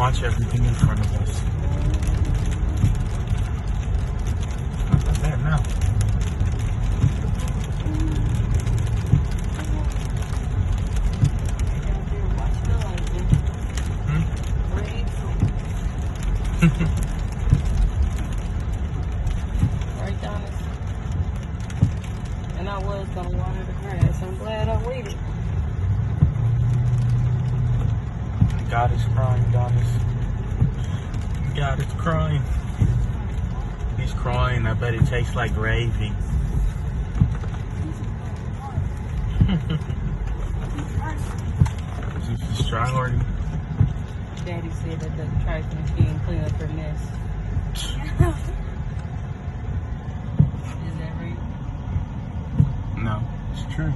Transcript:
watch everything in front of us. Not like that now. Right, Thomas? And I was gonna water the grass. I'm glad I waited. God is crying, Donis. God is crying. He's crying. I bet it tastes like gravy. Is this strong already? Daddy said that the trash machine clean up her mess. Is that right? No, it's true.